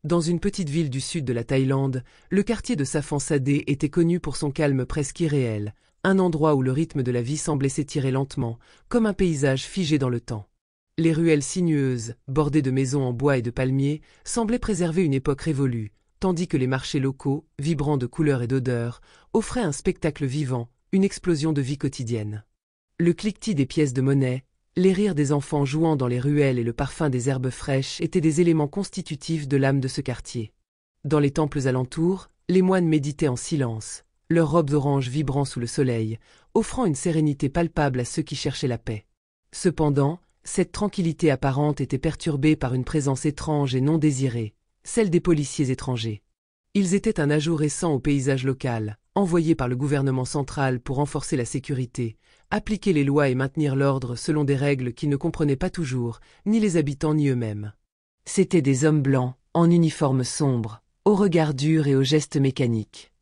Dans une petite ville du sud de la Thaïlande, le quartier de Saphang Sadé était connu pour son calme presque irréel, un endroit où le rythme de la vie semblait s'étirer lentement, comme un paysage figé dans le temps. Les ruelles sinueuses, bordées de maisons en bois et de palmiers, semblaient préserver une époque révolue, tandis que les marchés locaux, vibrants de couleurs et d'odeurs, offraient un spectacle vivant, une explosion de vie quotidienne. Le cliquetis des pièces de monnaie, les rires des enfants jouant dans les ruelles et le parfum des herbes fraîches étaient des éléments constitutifs de l'âme de ce quartier. Dans les temples alentours, les moines méditaient en silence, leurs robes oranges vibrant sous le soleil, offrant une sérénité palpable à ceux qui cherchaient la paix. Cependant, cette tranquillité apparente était perturbée par une présence étrange et non désirée, celle des policiers étrangers. Ils étaient un ajout récent au paysage local, envoyés par le gouvernement central pour renforcer la sécurité, appliquer les lois et maintenir l'ordre selon des règles qu'ils ne comprenaient pas toujours, ni les habitants ni eux-mêmes. C'étaient des hommes blancs, en uniforme sombre, au regard dur et aux gestes mécaniques.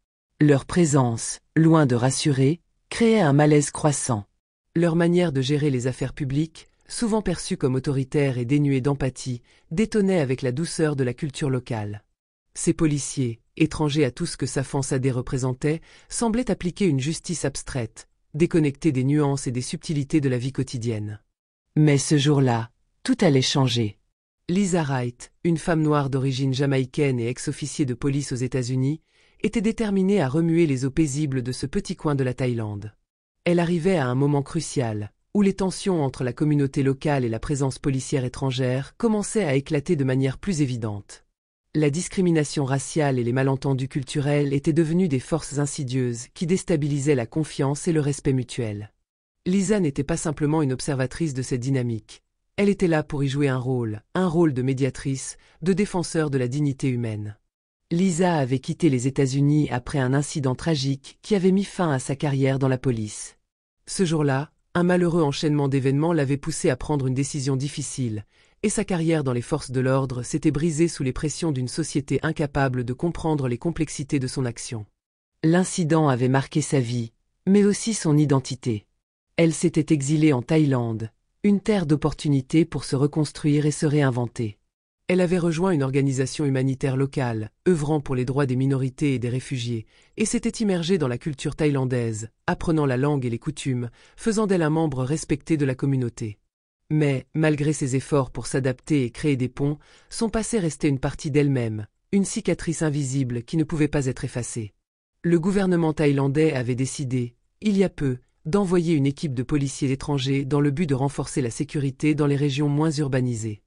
Leur présence, loin de rassurer, créait un malaise croissant. Leur manière de gérer les affaires publiques, souvent perçue comme autoritaire et dénuée d'empathie, détonnait avec la douceur de la culture locale. Ces policiers, étrangers à tout ce que Saphang Sadé représentait, semblaient appliquer une justice abstraite, déconnectée des nuances et des subtilités de la vie quotidienne. Mais ce jour-là, tout allait changer. Lisa Wright, une femme noire d'origine jamaïcaine et ex-officier de police aux États-Unis, était déterminée à remuer les eaux paisibles de ce petit coin de la Thaïlande. Elle arrivait à un moment crucial, où les tensions entre la communauté locale et la présence policière étrangère commençaient à éclater de manière plus évidente. La discrimination raciale et les malentendus culturels étaient devenus des forces insidieuses qui déstabilisaient la confiance et le respect mutuel. Lisa n'était pas simplement une observatrice de cette dynamique. Elle était là pour y jouer un rôle de médiatrice, de défenseur de la dignité humaine. Lisa avait quitté les États-Unis après un incident tragique qui avait mis fin à sa carrière dans la police. Ce jour-là, un malheureux enchaînement d'événements l'avait poussée à prendre une décision difficile, et sa carrière dans les forces de l'ordre s'était brisée sous les pressions d'une société incapable de comprendre les complexités de son action. L'incident avait marqué sa vie, mais aussi son identité. Elle s'était exilée en Thaïlande, une terre d'opportunités pour se reconstruire et se réinventer. Elle avait rejoint une organisation humanitaire locale, œuvrant pour les droits des minorités et des réfugiés, et s'était immergée dans la culture thaïlandaise, apprenant la langue et les coutumes, faisant d'elle un membre respecté de la communauté. Mais, malgré ses efforts pour s'adapter et créer des ponts, son passé restait une partie d'elle-même, une cicatrice invisible qui ne pouvait pas être effacée. Le gouvernement thaïlandais avait décidé, il y a peu, d'envoyer une équipe de policiers étrangers dans le but de renforcer la sécurité dans les régions moins urbanisées.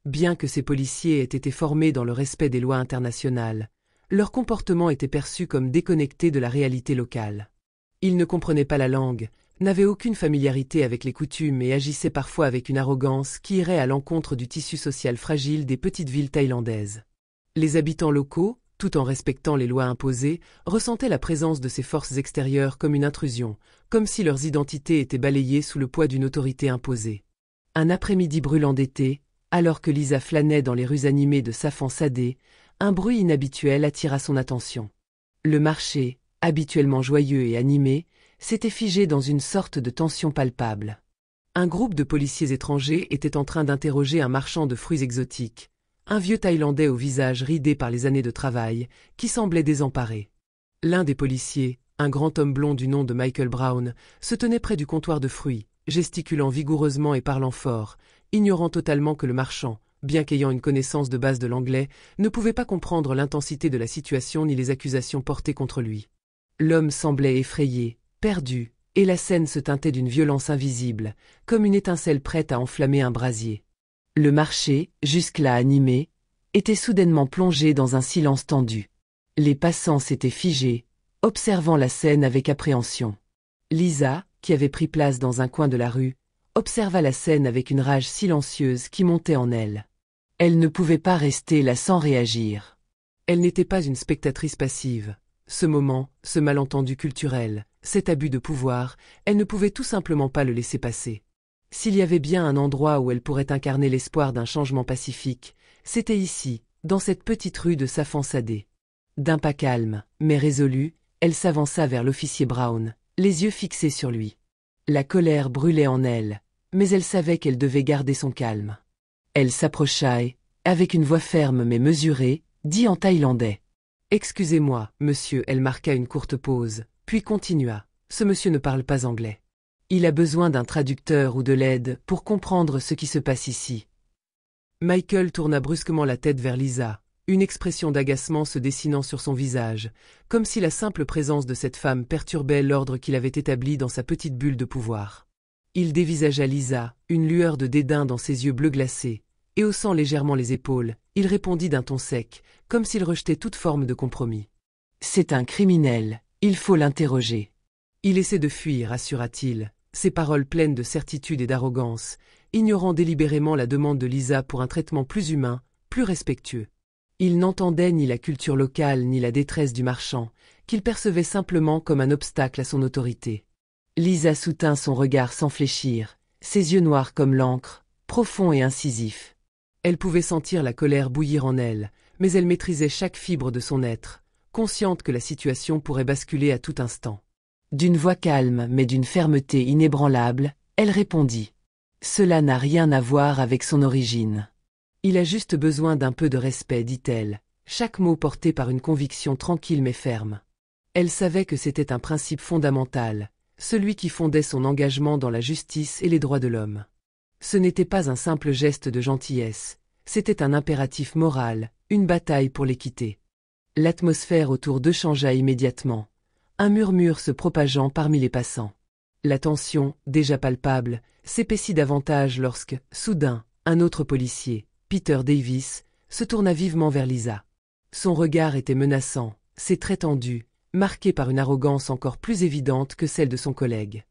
Bien que ces policiers aient été formés dans le respect des lois internationales, leur comportement était perçu comme déconnecté de la réalité locale. Ils ne comprenaient pas la langue, n'avaient aucune familiarité avec les coutumes et agissaient parfois avec une arrogance qui irait à l'encontre du tissu social fragile des petites villes thaïlandaises. Les habitants locaux, tout en respectant les lois imposées, ressentaient la présence de ces forces extérieures comme une intrusion, comme si leurs identités étaient balayées sous le poids d'une autorité imposée. Un après-midi brûlant d'été, alors que Lisa flânait dans les rues animées de Saphang Sadé, un bruit inhabituel attira son attention. Le marché, habituellement joyeux et animé, s'était figé dans une sorte de tension palpable. Un groupe de policiers étrangers était en train d'interroger un marchand de fruits exotiques, un vieux Thaïlandais au visage ridé par les années de travail, qui semblait désemparé. L'un des policiers, un grand homme blond du nom de Michael Brown, se tenait près du comptoir de fruits, gesticulant vigoureusement et parlant fort, ignorant totalement que le marchand, bien qu'ayant une connaissance de base de l'anglais, ne pouvait pas comprendre l'intensité de la situation ni les accusations portées contre lui. L'homme semblait effrayé, perdu, et la scène se teintait d'une violence invisible, comme une étincelle prête à enflammer un brasier. Le marché, jusque-là animé, était soudainement plongé dans un silence tendu. Les passants s'étaient figés, observant la scène avec appréhension. Lisa, qui avait pris place dans un coin de la rue, observa la scène avec une rage silencieuse qui montait en elle. Elle ne pouvait pas rester là sans réagir. Elle n'était pas une spectatrice passive. Ce moment, ce malentendu culturel, cet abus de pouvoir, elle ne pouvait tout simplement pas le laisser passer. S'il y avait bien un endroit où elle pourrait incarner l'espoir d'un changement pacifique, c'était ici, dans cette petite rue de Saphang Sadé. D'un pas calme, mais résolu, elle s'avança vers l'officier Brown, les yeux fixés sur lui. La colère brûlait en elle, mais elle savait qu'elle devait garder son calme. Elle s'approcha et, avec une voix ferme mais mesurée, dit en thaïlandais. Excusez-moi, monsieur, elle marqua une courte pause, puis continua. Ce monsieur ne parle pas anglais. Il a besoin d'un traducteur ou de l'aide pour comprendre ce qui se passe ici. Michael tourna brusquement la tête vers Lisa, une expression d'agacement se dessinant sur son visage, comme si la simple présence de cette femme perturbait l'ordre qu'il avait établi dans sa petite bulle de pouvoir. Il dévisagea Lisa, une lueur de dédain dans ses yeux bleus glacés, et haussant légèrement les épaules, il répondit d'un ton sec, comme s'il rejetait toute forme de compromis. « C'est un criminel, il faut l'interroger. » Il essaie de fuir, assura-t-il, ses paroles pleines de certitude et d'arrogance, ignorant délibérément la demande de Lisa pour un traitement plus humain, plus respectueux. Il n'entendait ni la culture locale ni la détresse du marchand, qu'il percevait simplement comme un obstacle à son autorité. Lisa soutint son regard sans fléchir, ses yeux noirs comme l'encre, profonds et incisifs. Elle pouvait sentir la colère bouillir en elle, mais elle maîtrisait chaque fibre de son être, consciente que la situation pourrait basculer à tout instant. D'une voix calme mais d'une fermeté inébranlable, elle répondit. « Cela n'a rien à voir avec son origine. Il a juste besoin d'un peu de respect, dit-elle, chaque mot porté par une conviction tranquille mais ferme. Elle savait que c'était un principe fondamental, celui qui fondait son engagement dans la justice et les droits de l'homme. Ce n'était pas un simple geste de gentillesse, c'était un impératif moral, une bataille pour l'équité. L'atmosphère autour d'eux changea immédiatement, un murmure se propageant parmi les passants. La tension, déjà palpable, s'épaissit davantage lorsque, soudain, un autre policier, Peter Davis, se tourna vivement vers Lisa. Son regard était menaçant, ses traits tendus, marqués par une arrogance encore plus évidente que celle de son collègue.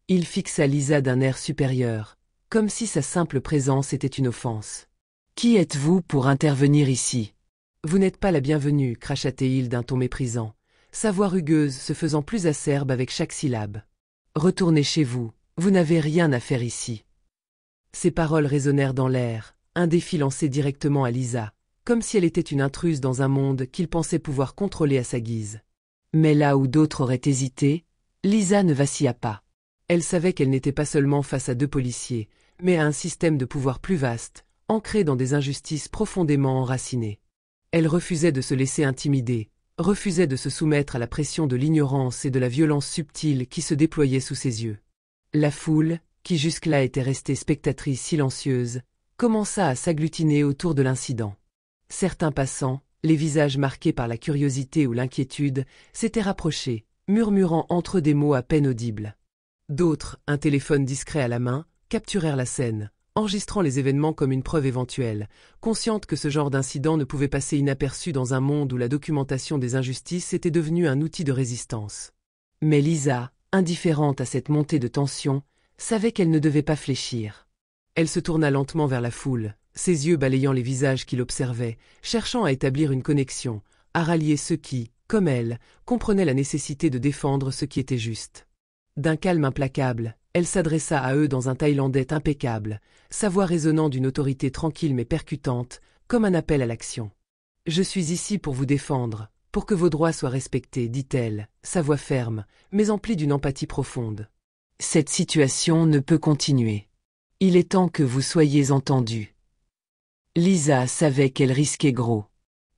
Il fixa Lisa d'un air supérieur, comme si sa simple présence était une offense. « Qui êtes-vous pour intervenir ici ? » « Vous n'êtes pas la bienvenue, cracha-t-il d'un ton méprisant, sa voix rugueuse se faisant plus acerbe avec chaque syllabe. « Retournez chez vous, vous n'avez rien à faire ici. » Ces paroles résonnèrent dans l'air, un défi lancé directement à Lisa, comme si elle était une intruse dans un monde qu'il pensait pouvoir contrôler à sa guise. Mais là où d'autres auraient hésité, Lisa ne vacilla pas. Elle savait qu'elle n'était pas seulement face à deux policiers, mais à un système de pouvoir plus vaste, ancré dans des injustices profondément enracinées. Elle refusait de se laisser intimider, refusait de se soumettre à la pression de l'ignorance et de la violence subtile qui se déployait sous ses yeux. La foule, qui jusque-là était restée spectatrice silencieuse, commença à s'agglutiner autour de l'incident. Certains passants, les visages marqués par la curiosité ou l'inquiétude, s'étaient rapprochés, murmurant entre eux des mots à peine audibles. D'autres, un téléphone discret à la main, capturèrent la scène, enregistrant les événements comme une preuve éventuelle, consciente que ce genre d'incident ne pouvait passer inaperçu dans un monde où la documentation des injustices était devenue un outil de résistance. Mais Lisa, indifférente à cette montée de tension, savait qu'elle ne devait pas fléchir. Elle se tourna lentement vers la foule, ses yeux balayant les visages qui l'observaient, cherchant à établir une connexion, à rallier ceux qui, comme elle, comprenaient la nécessité de défendre ce qui était juste. D'un calme implacable, elle s'adressa à eux dans un thaïlandais impeccable, sa voix résonnant d'une autorité tranquille mais percutante, comme un appel à l'action. « Je suis ici pour vous défendre, pour que vos droits soient respectés, dit-elle, sa voix ferme, mais emplie d'une empathie profonde. Cette situation ne peut continuer. Il est temps que vous soyez entendus. » Lisa savait qu'elle risquait gros.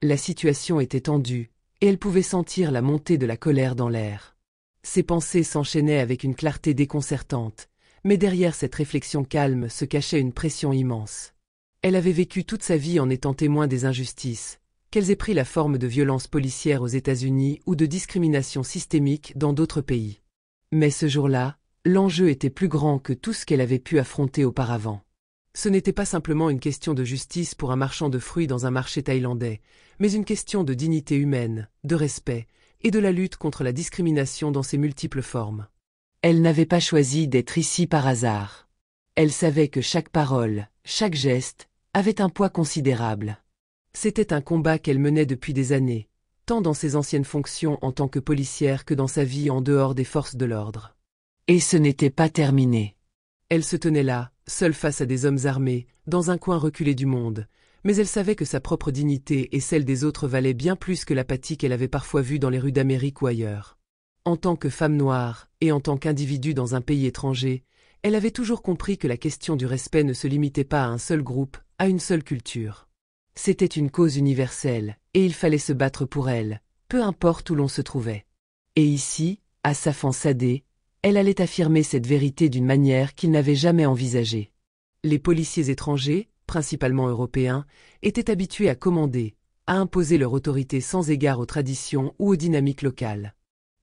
La situation était tendue, et elle pouvait sentir la montée de la colère dans l'air. Ses pensées s'enchaînaient avec une clarté déconcertante, mais derrière cette réflexion calme se cachait une pression immense. Elle avait vécu toute sa vie en étant témoin des injustices, qu'elles aient pris la forme de violences policières aux États-Unis ou de discrimination systémique dans d'autres pays. Mais ce jour-là, l'enjeu était plus grand que tout ce qu'elle avait pu affronter auparavant. Ce n'était pas simplement une question de justice pour un marchand de fruits dans un marché thaïlandais, mais une question de dignité humaine, de respect, et de la lutte contre la discrimination dans ses multiples formes. Elle n'avait pas choisi d'être ici par hasard. Elle savait que chaque parole, chaque geste, avait un poids considérable. C'était un combat qu'elle menait depuis des années, tant dans ses anciennes fonctions en tant que policière que dans sa vie en dehors des forces de l'ordre. Et ce n'était pas terminé. Elle se tenait là, seule face à des hommes armés, dans un coin reculé du monde, mais elle savait que sa propre dignité et celle des autres valaient bien plus que l'apathie qu'elle avait parfois vue dans les rues d'Amérique ou ailleurs. En tant que femme noire, et en tant qu'individu dans un pays étranger, elle avait toujours compris que la question du respect ne se limitait pas à un seul groupe, à une seule culture. C'était une cause universelle, et il fallait se battre pour elle, peu importe où l'on se trouvait. Et ici, à Safan Sadé, elle allait affirmer cette vérité d'une manière qu'il n'avait jamais envisagée. Les policiers étrangers, principalement européens, étaient habitués à commander, à imposer leur autorité sans égard aux traditions ou aux dynamiques locales.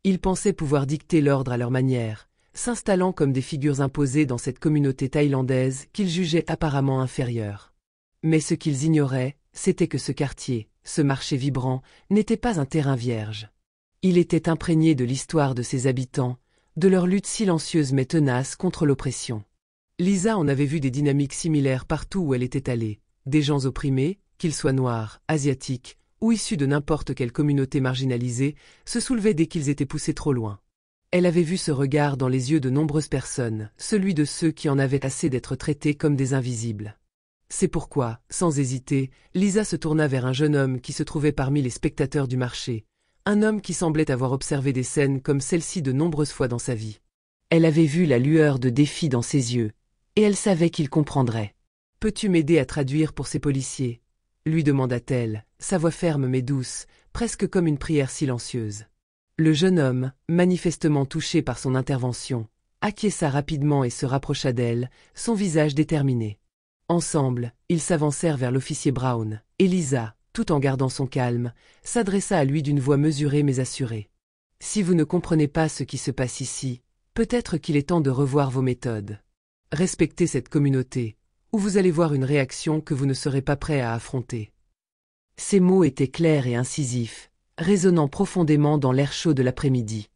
Ils pensaient pouvoir dicter l'ordre à leur manière, s'installant comme des figures imposées dans cette communauté thaïlandaise qu'ils jugeaient apparemment inférieure. Mais ce qu'ils ignoraient, c'était que ce quartier, ce marché vibrant, n'était pas un terrain vierge. Il était imprégné de l'histoire de ses habitants, de leur lutte silencieuse mais tenace contre l'oppression. Lisa en avait vu des dynamiques similaires partout où elle était allée, des gens opprimés, qu'ils soient noirs, asiatiques, ou issus de n'importe quelle communauté marginalisée, se soulevaient dès qu'ils étaient poussés trop loin. Elle avait vu ce regard dans les yeux de nombreuses personnes, celui de ceux qui en avaient assez d'être traités comme des invisibles. C'est pourquoi, sans hésiter, Lisa se tourna vers un jeune homme qui se trouvait parmi les spectateurs du marché, un homme qui semblait avoir observé des scènes comme celle-ci de nombreuses fois dans sa vie. Elle avait vu la lueur de défi dans ses yeux, et elle savait qu'il comprendrait. « Peux-tu m'aider à traduire pour ces policiers ?» lui demanda-t-elle, sa voix ferme mais douce, presque comme une prière silencieuse. Le jeune homme, manifestement touché par son intervention, acquiesça rapidement et se rapprocha d'elle, son visage déterminé. Ensemble, ils s'avancèrent vers l'officier Brown, et Lisa, tout en gardant son calme, s'adressa à lui d'une voix mesurée mais assurée. « Si vous ne comprenez pas ce qui se passe ici, peut-être qu'il est temps de revoir vos méthodes. Respectez cette communauté, ou vous allez voir une réaction que vous ne serez pas prêt à affronter. » Ces mots étaient clairs et incisifs, résonnant profondément dans l'air chaud de l'après-midi.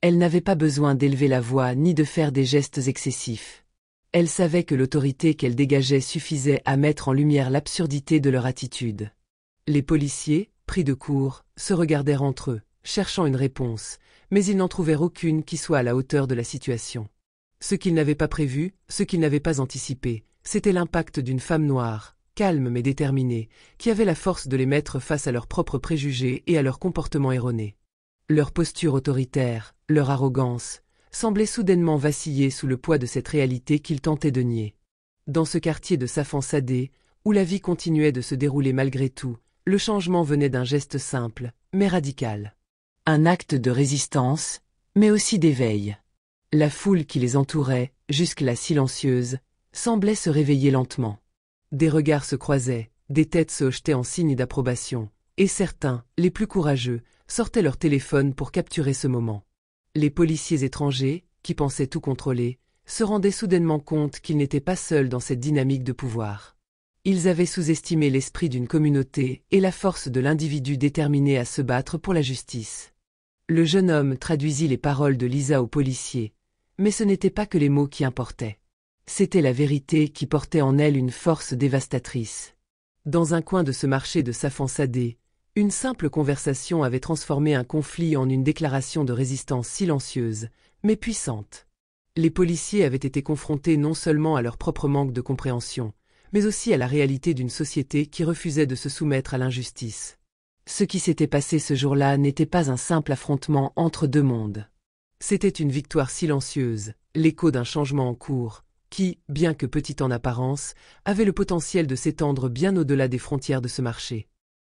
Elle n'avait pas besoin d'élever la voix ni de faire des gestes excessifs. Elle savait que l'autorité qu'elle dégageait suffisait à mettre en lumière l'absurdité de leur attitude. Les policiers, pris de court, se regardèrent entre eux, cherchant une réponse, mais ils n'en trouvèrent aucune qui soit à la hauteur de la situation. Ce qu'ils n'avaient pas prévu, ce qu'ils n'avaient pas anticipé, c'était l'impact d'une femme noire, calme mais déterminée, qui avait la force de les mettre face à leurs propres préjugés et à leur comportement erroné. Leur posture autoritaire, leur arrogance, semblaient soudainement vaciller sous le poids de cette réalité qu'ils tentaient de nier. Dans ce quartier de Safan Sadé, où la vie continuait de se dérouler malgré tout, le changement venait d'un geste simple, mais radical. Un acte de résistance, mais aussi d'éveil. La foule qui les entourait, jusque-là silencieuse, semblait se réveiller lentement. Des regards se croisaient, des têtes se hochetaient en signe d'approbation, et certains, les plus courageux, sortaient leur téléphone pour capturer ce moment. Les policiers étrangers, qui pensaient tout contrôler, se rendaient soudainement compte qu'ils n'étaient pas seuls dans cette dynamique de pouvoir. Ils avaient sous-estimé l'esprit d'une communauté et la force de l'individu déterminé à se battre pour la justice. Le jeune homme traduisit les paroles de Lisa aux policiers, mais ce n'était pas que les mots qui importaient. C'était la vérité qui portait en elle une force dévastatrice. Dans un coin de ce marché de Safan Sadé, une simple conversation avait transformé un conflit en une déclaration de résistance silencieuse, mais puissante. Les policiers avaient été confrontés non seulement à leur propre manque de compréhension, mais aussi à la réalité d'une société qui refusait de se soumettre à l'injustice. Ce qui s'était passé ce jour-là n'était pas un simple affrontement entre deux mondes. C'était une victoire silencieuse, l'écho d'un changement en cours, qui, bien que petit en apparence, avait le potentiel de s'étendre bien au-delà des frontières de ce marché.